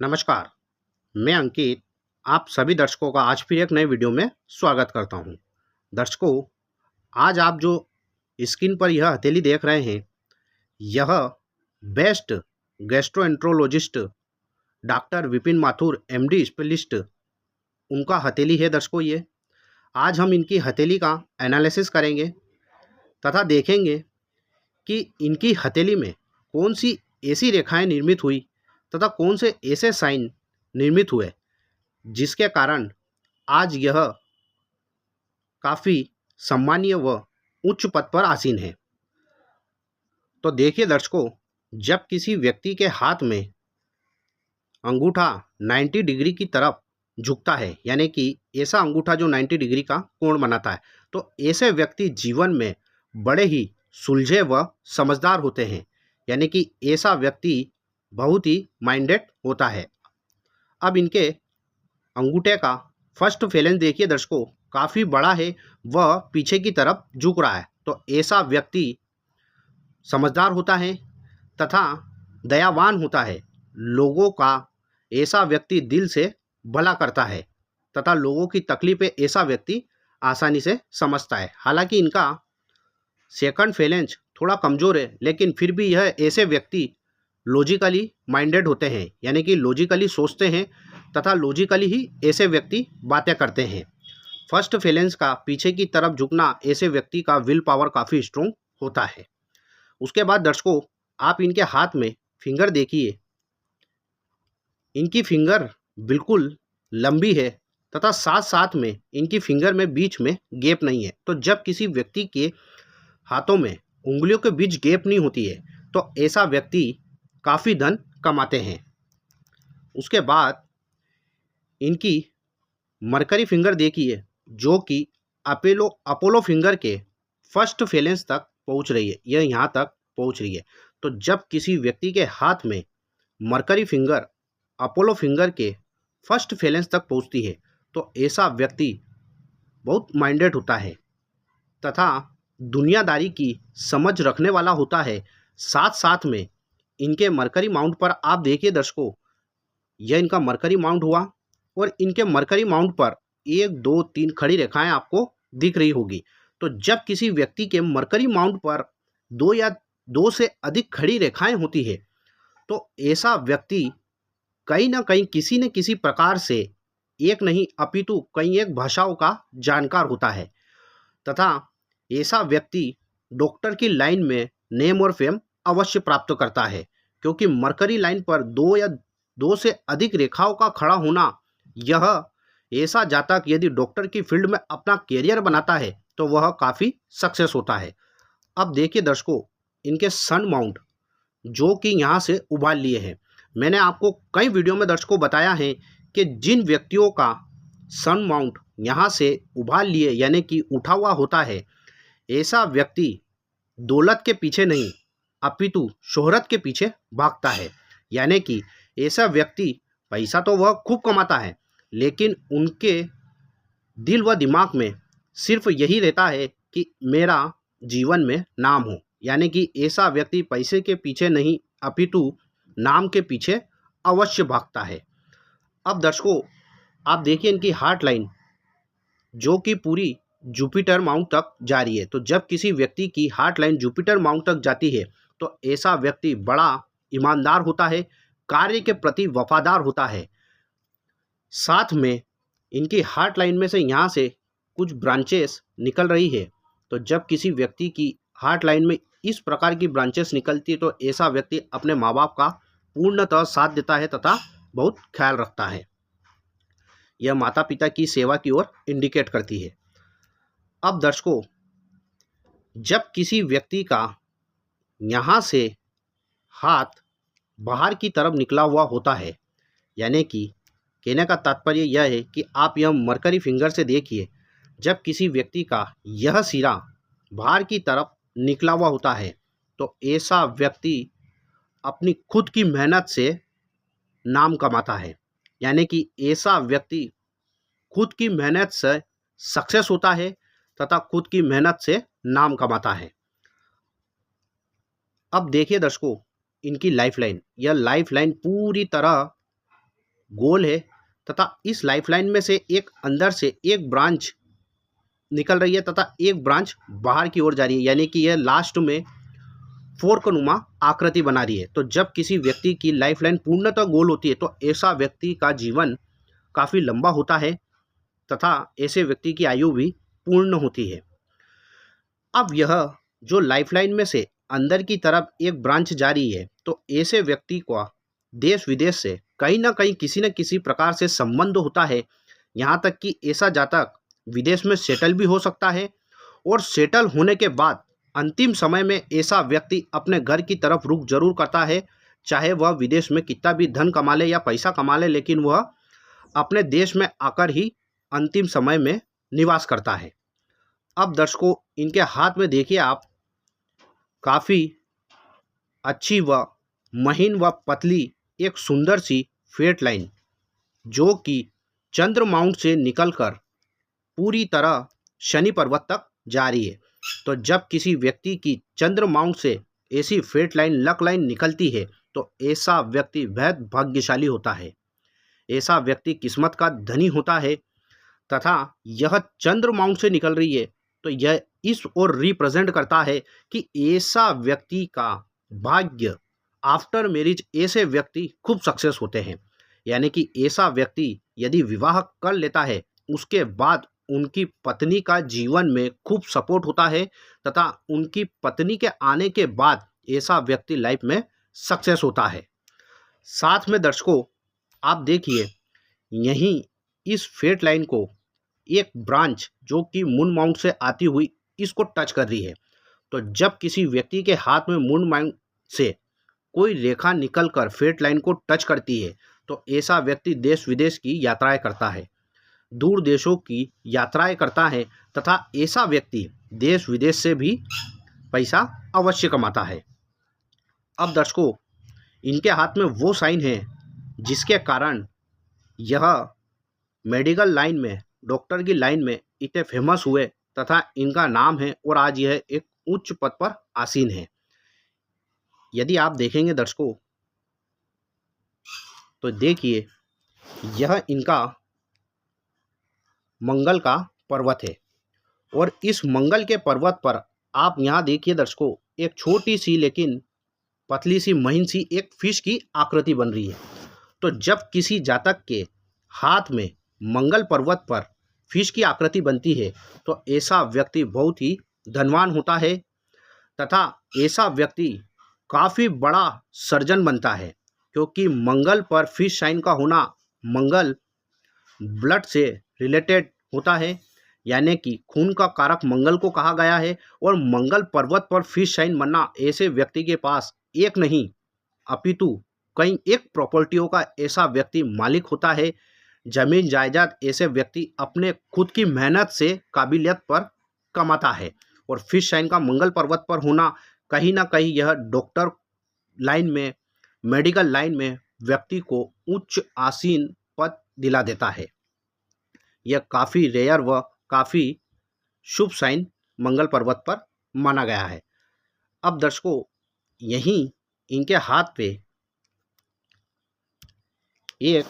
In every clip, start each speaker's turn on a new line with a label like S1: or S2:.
S1: नमस्कार, मैं अंकित आप सभी दर्शकों का आज फिर एक नए वीडियो में स्वागत करता हूं। दर्शकों, आज आप जो स्क्रीन पर यह हथेली देख रहे हैं, यह best gastroenterologist doctor Vipin Mathur MD specialist उनका हथेली है। दर्शकों, ये आज हम इनकी हथेली का एनालिसिस करेंगे तथा देखेंगे कि इनकी हथेली में कौन सी ऐसी रेखाएं निर्मित हुई तथा कौन से ऐसे साइन निर्मित हुए जिसके कारण आज यह काफ़ी सम्मानीय व उच्च पद पर आसीन है। तो देखिए दर्शकों, जब किसी व्यक्ति के हाथ में अंगूठा 90 डिग्री की तरफ झुकता है, यानी कि ऐसा अंगूठा जो 90 डिग्री का कोण बनाता है, तो ऐसे व्यक्ति जीवन में बड़े ही सुलझे व समझदार होते हैं, यानी कि ऐसा व्यक्ति बहुत ही माइंडेड होता है। अब इनके अंगूठे का फर्स्ट फेलेंस देखिए दर्शकों, काफ़ी बड़ा है, वह पीछे की तरफ झुक रहा है। तो ऐसा व्यक्ति समझदार होता है तथा दयावान होता है। लोगों का ऐसा व्यक्ति दिल से भला करता है तथा लोगों की तकलीफें ऐसा व्यक्ति आसानी से समझता है। हालांकि इनका सेकंड फेलेंस थोड़ा कमज़ोर है, लेकिन फिर भी यह ऐसे व्यक्ति लॉजिकली माइंडेड होते हैं, यानी कि लॉजिकली सोचते हैं तथा लॉजिकली ही ऐसे व्यक्ति बातें करते हैं। फर्स्ट फेलेंस का पीछे की तरफ झुकना ऐसे व्यक्ति का विल पावर काफ़ी स्ट्रोंग होता है। उसके बाद दर्शकों, आप इनके हाथ में फिंगर देखिए, इनकी फिंगर बिल्कुल लंबी है तथा साथ साथ में इनकी फिंगर में बीच में गैप नहीं है। तो जब किसी व्यक्ति के हाथों में उंगलियों के बीच गैप नहीं होती है, तो ऐसा व्यक्ति काफ़ी धन कमाते हैं। उसके बाद इनकी मरकरी फिंगर देखिए, जो कि अपोलो फिंगर के फर्स्ट फेलेंस तक पहुंच रही है, यह यहाँ तक पहुंच रही है। तो जब किसी व्यक्ति के हाथ में मरकरी फिंगर अपोलो फिंगर के फर्स्ट फेलेंस तक पहुंचती है, तो ऐसा व्यक्ति बहुत माइंडेड होता है तथा दुनियादारी की समझ रखने वाला होता है। साथ साथ में इनके मरकरी माउंट पर आप देखिए दर्शकों, यह इनका मरकरी माउंट हुआ और इनके मरकरी माउंट पर 1 2 3 खड़ी रेखाएं आपको दिख रही होगी। तो जब किसी व्यक्ति के मरकरी माउंट पर 2 या 2 से अधिक खड़ी रेखाएं होती है, तो ऐसा व्यक्ति कहीं ना कहीं किसी न किसी प्रकार से एक नहीं अपितु कई एक भाषाओं का जानकार होता है तथा ऐसा व्यक्ति डॉक्टर की लाइन में नेम और फेम अवश्य प्राप्त करता है, क्योंकि मरकरी लाइन पर 2 या 2 से अधिक रेखाओं का खड़ा होना, यह ऐसा जातक यदि डॉक्टर की फील्ड में अपना कैरियर बनाता है तो वह काफ़ी सक्सेस होता है। अब देखिए दर्शकों, इनके सन माउंट जो कि यहाँ से उभार लिए हैं। मैंने आपको कई वीडियो में दर्शकों बताया है कि जिन व्यक्तियों का सन माउंट यहाँ से उभार लिए यानी कि उठा हुआ होता है, ऐसा व्यक्ति दौलत के पीछे नहीं अपितु शोहरत के पीछे भागता है। यानी कि ऐसा व्यक्ति पैसा तो वह खूब कमाता है, लेकिन उनके दिल व दिमाग में सिर्फ यही रहता है कि मेरा जीवन में नाम हो। यानी कि ऐसा व्यक्ति पैसे के पीछे नहीं अपितु नाम के पीछे अवश्य भागता है। अब दर्शकों, आप देखिए इनकी हार्ट लाइन जो कि पूरी जुपिटर माउंट तक जा रही है। तो जब किसी व्यक्ति की हार्ट लाइन जुपिटर माउंट तक जाती है, तो ऐसा व्यक्ति बड़ा ईमानदार होता है, कार्य के प्रति वफादार होता है। साथ में इनकी हार्ट लाइन में से यहाँ से कुछ ब्रांचेस निकल रही है। तो जब किसी व्यक्ति की हार्ट लाइन में इस प्रकार की ब्रांचेस निकलती है, तो ऐसा व्यक्ति अपने माँ बाप का पूर्णतः साथ देता है तथा बहुत ख्याल रखता है। यह माता पिता की सेवा की ओर इंडिकेट करती है। अब दर्शकों, जब किसी व्यक्ति का यहाँ से हाथ बाहर की तरफ निकला हुआ होता है, यानी कि कहने का तात्पर्य यह है कि आप यह मरकरी फिंगर से देखिए, जब किसी व्यक्ति का यह सिरा बाहर की तरफ निकला हुआ होता है, तो ऐसा व्यक्ति अपनी खुद की मेहनत से नाम कमाता है। यानी कि ऐसा व्यक्ति खुद की मेहनत से सक्सेस होता है तथा खुद की मेहनत से नाम कमाता है। अब देखिए दर्शकों, इनकी लाइफ लाइन, यह लाइफ लाइन पूरी तरह गोल है तथा इस लाइफलाइन में से एक अंदर से एक ब्रांच निकल रही है तथा एक ब्रांच बाहर की ओर जा रही है, यानी कि यह लास्ट में फोर्कनुमा आकृति बना रही है। तो जब किसी व्यक्ति की लाइफलाइन पूर्णतः गोल होती है तो ऐसा व्यक्ति का जीवन काफ़ी लंबा होता है तथा ऐसे व्यक्ति की आयु भी पूर्ण होती है। अब यह जो लाइफलाइन में से अंदर की तरफ एक ब्रांच जा रही है तो ऐसे व्यक्ति को देश विदेश से कहीं ना कहीं किसी न किसी प्रकार से संबंध होता है। यहाँ तक कि ऐसा जातक विदेश में सेटल भी हो सकता है और सेटल होने के बाद अंतिम समय में ऐसा व्यक्ति अपने घर की तरफ रुख जरूर करता है, चाहे वह विदेश में कितना भी धन कमा ले या पैसा कमा ले, लेकिन वह अपने देश में आकर ही अंतिम समय में निवास करता है। अब दर्शकों, इनके हाथ में देखिए आप, काफ़ी अच्छी व महीन व पतली एक सुंदर सी फेट लाइन जो कि चंद्र माउंट से निकलकर पूरी तरह शनि पर्वत तक जा रही है। तो जब किसी व्यक्ति की चंद्र माउंट से ऐसी फेट लाइन, लक लाइन निकलती है तो ऐसा व्यक्ति बेहद भाग्यशाली होता है, ऐसा व्यक्ति किस्मत का धनी होता है तथा यह चंद्र माउंट से निकल रही है तो यह इस ओर रिप्रेजेंट करता है कि ऐसा व्यक्ति का भाग्य आफ्टर मैरिज, ऐसे व्यक्ति खूब सक्सेस होते हैं। यानी कि ऐसा व्यक्ति यदि विवाह कर लेता है उसके बाद उनकी पत्नी का जीवन में खूब सपोर्ट होता है तथा उनकी पत्नी के आने के बाद ऐसा व्यक्ति लाइफ में सक्सेस होता है। साथ में दर्शकों, आप देखिए यहीं इस फेट लाइन को एक ब्रांच जो कि मून माउंट से आती हुई इसको टच कर रही है। तो जब किसी व्यक्ति के हाथ में मून माउंट से कोई रेखा निकलकर फेट लाइन को टच करती है तो ऐसा व्यक्ति देश विदेश की यात्राएं करता है, दूर देशों की यात्राएं करता है तथा ऐसा व्यक्ति देश विदेश से भी पैसा अवश्य कमाता है। अब दर्शकों, इनके हाथ में वो साइन है जिसके कारण यह मेडिकल लाइन में, डॉक्टर की लाइन में इतने फेमस हुए तथा इनका नाम है और आज यह एक उच्च पद पर आसीन है। यदि आप देखेंगे दर्शकों तो देखिए यह इनका मंगल का पर्वत है और इस मंगल के पर्वत पर आप यहाँ देखिए दर्शकों, एक छोटी सी लेकिन पतली सी महीन सी एक फिश की आकृति बन रही है। तो जब किसी जातक के हाथ में मंगल पर्वत पर फिश की आकृति बनती है तो ऐसा व्यक्ति बहुत ही धनवान होता है तथा ऐसा व्यक्ति काफ़ी बड़ा सर्जन बनता है, क्योंकि मंगल पर फिश साइन का होना, मंगल ब्लड से रिलेटेड होता है, यानी कि खून का कारक मंगल को कहा गया है। और मंगल पर्वत पर फिश साइन बनना ऐसे व्यक्ति के पास एक नहीं अपितु कई एक प्रॉपर्टियों का ऐसा व्यक्ति मालिक होता है। जमीन जायदाद ऐसे व्यक्ति अपने खुद की मेहनत से काबिलियत पर कमाता है। और फिश साइन का मंगल पर्वत पर होना कहीं ना कहीं यह डॉक्टर लाइन में, मेडिकल लाइन में व्यक्ति को उच्च आसीन पद दिला देता है। यह काफ़ी रेयर व काफ़ी शुभ साइन मंगल पर्वत पर माना गया है। अब दर्शकों, यहीं इनके हाथ पे एक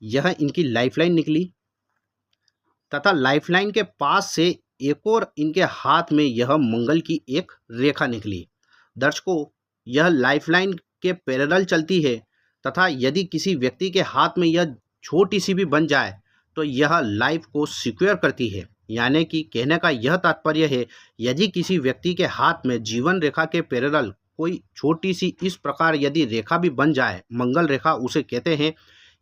S1: यह इनकी लाइफलाइन निकली तथा लाइफलाइन के पास से एक और इनके हाथ में यह मंगल की एक रेखा निकली। दर्शकों, यह लाइफलाइन के पैरेलल चलती है तथा यदि किसी व्यक्ति के हाथ में यह छोटी सी भी बन जाए तो यह लाइफ को सिक्योर करती है। यानी कि कहने का यह तात्पर्य है, यदि किसी व्यक्ति के हाथ में जीवन रेखा के पैरेलल कोई छोटी सी इस प्रकार यदि रेखा भी बन जाए, मंगल रेखा उसे कहते हैं,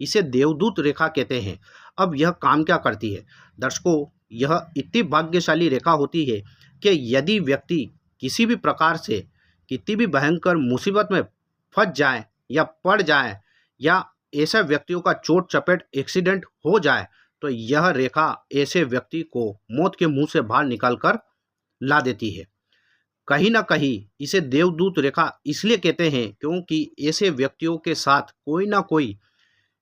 S1: इसे देवदूत रेखा कहते हैं। अब यह काम क्या करती है दर्शकों, यह इतनी भाग्यशाली रेखा होती है कि यदि व्यक्ति किसी भी प्रकार से कितनी भी भयंकर मुसीबत में फंस जाए या पड़ जाए या ऐसे व्यक्तियों का चोट चपेट एक्सीडेंट हो जाए तो यह रेखा ऐसे व्यक्ति को मौत के मुंह से बाहर निकालकर ला देती है। कहीं ना कहीं इसे देवदूत रेखा इसलिए कहते हैं क्योंकि ऐसे व्यक्तियों के साथ कोई ना कोई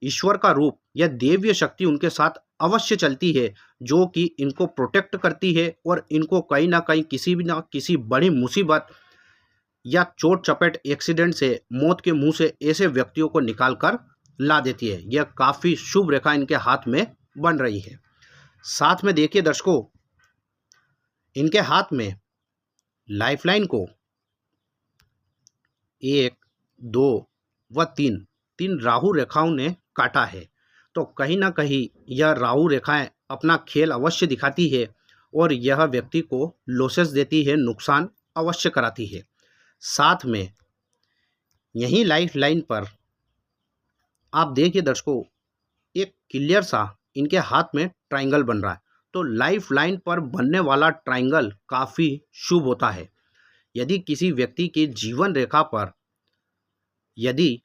S1: ईश्वर का रूप या देवीय शक्ति उनके साथ अवश्य चलती है, जो कि इनको प्रोटेक्ट करती है और इनको कहीं ना कहीं किसी भी ना किसी बड़ी मुसीबत या चोट चपेट एक्सीडेंट से, मौत के मुंह से ऐसे व्यक्तियों को निकाल कर ला देती है। यह काफ़ी शुभ रेखा इनके हाथ में बन रही है। साथ में देखिए दर्शकों, इनके हाथ में लाइफलाइन को 1, 2 व 3 राहु रेखाओं ने काटा है। तो कहीं ना कहीं यह राहु रेखाएं अपना खेल अवश्य दिखाती है और यह व्यक्ति को लॉसेस देती है, नुकसान अवश्य कराती है। साथ में यही लाइफ लाइन पर आप देखिए दर्शकों, एक क्लियर सा इनके हाथ में ट्रायंगल बन रहा है। तो लाइफ लाइन पर बनने वाला ट्रायंगल काफ़ी शुभ होता है। यदि किसी व्यक्ति के जीवन रेखा पर यदि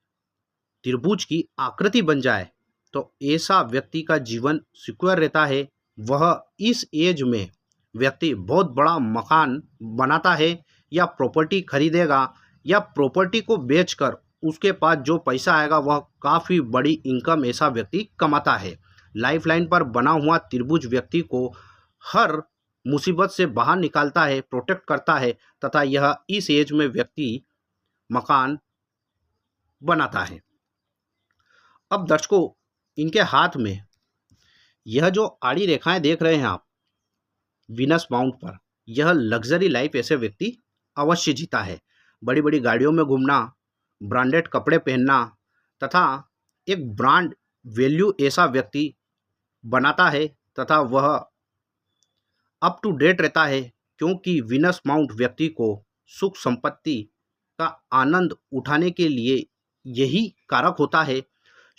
S1: त्रिभुज की आकृति बन जाए तो ऐसा व्यक्ति का जीवन सिक्योर रहता है। वह इस एज में व्यक्ति बहुत बड़ा मकान बनाता है या प्रॉपर्टी खरीदेगा या प्रॉपर्टी को बेचकर उसके पास जो पैसा आएगा वह काफ़ी बड़ी इनकम ऐसा व्यक्ति कमाता है। लाइफलाइन पर बना हुआ त्रिभुज व्यक्ति को हर मुसीबत से बाहर निकालता है, प्रोटेक्ट करता है तथा यह इस एज में व्यक्ति मकान बनाता है। अब दर्शकों, इनके हाथ में यह जो आड़ी रेखाएं देख रहे हैं आप वीनस माउंट पर, यह लग्जरी लाइफ ऐसे व्यक्ति अवश्य जीता है। बड़ी बड़ी गाड़ियों में घूमना, ब्रांडेड कपड़े पहनना तथा एक ब्रांड वैल्यू ऐसा व्यक्ति बनाता है तथा वह अप टू डेट रहता है, क्योंकि वीनस माउंट व्यक्ति को सुख संपत्ति का आनंद उठाने के लिए यही कारक होता है।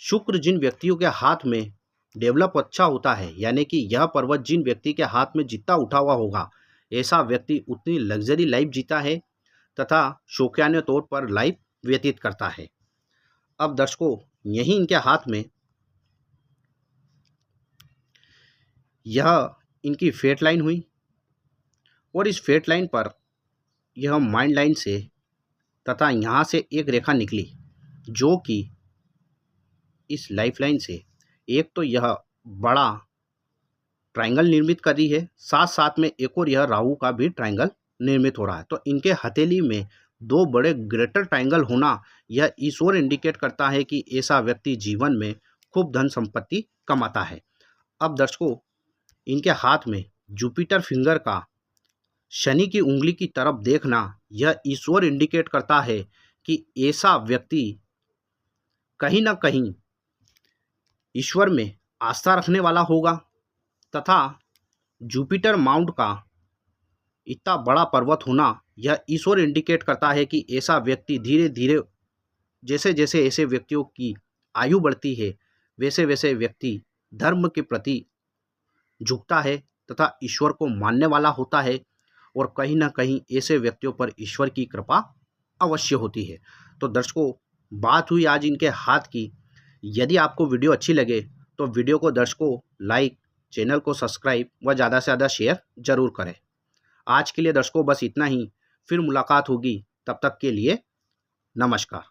S1: शुक्र जिन व्यक्तियों के हाथ में डेवलप अच्छा होता है, यानी कि यह पर्वत जिन व्यक्ति के हाथ में जितना उठा हुआ होगा ऐसा व्यक्ति उतनी लग्जरी लाइफ जीता है तथा शौकियाने तौर पर लाइफ व्यतीत करता है। अब दर्शकों, यही इनके हाथ में यह इनकी फेट लाइन हुई और इस फेट लाइन पर यह माइंड लाइन से तथा यहाँ से एक रेखा निकली जो कि इस लाइफ लाइन से एक तो यह बड़ा ट्रायंगल निर्मित कर रही है, साथ साथ में एक और यह राहु का भी ट्रायंगल निर्मित हो रहा है। तो इनके हथेली में दो बड़े ग्रेटर ट्रायंगल होना यह इस ओर इंडिकेट करता है कि ऐसा व्यक्ति जीवन में खूब धन संपत्ति कमाता है। अब दर्शकों, इनके हाथ में जुपिटर फिंगर का शनि की उंगली की तरफ देखना यह इस ओर इंडिकेट करता है कि ऐसा व्यक्ति कहीं ना कहीं ईश्वर में आस्था रखने वाला होगा तथा जुपिटर माउंट का इतना बड़ा पर्वत होना यह इस ओर इंडिकेट करता है कि ऐसा व्यक्ति धीरे धीरे जैसे जैसे ऐसे व्यक्तियों की आयु बढ़ती है वैसे वैसे व्यक्ति धर्म के प्रति झुकता है तथा ईश्वर को मानने वाला होता है और कहीं ना कहीं ऐसे व्यक्तियों पर ईश्वर की कृपा अवश्य होती है। तो दर्शकों, बात हुई आज इनके हाथ की। यदि आपको वीडियो अच्छी लगे तो वीडियो को दर्शकों लाइक, चैनल को सब्सक्राइब व ज़्यादा से ज़्यादा शेयर जरूर करें। आज के लिए दर्शकों बस इतना ही, फिर मुलाकात होगी, तब तक के लिए नमस्कार।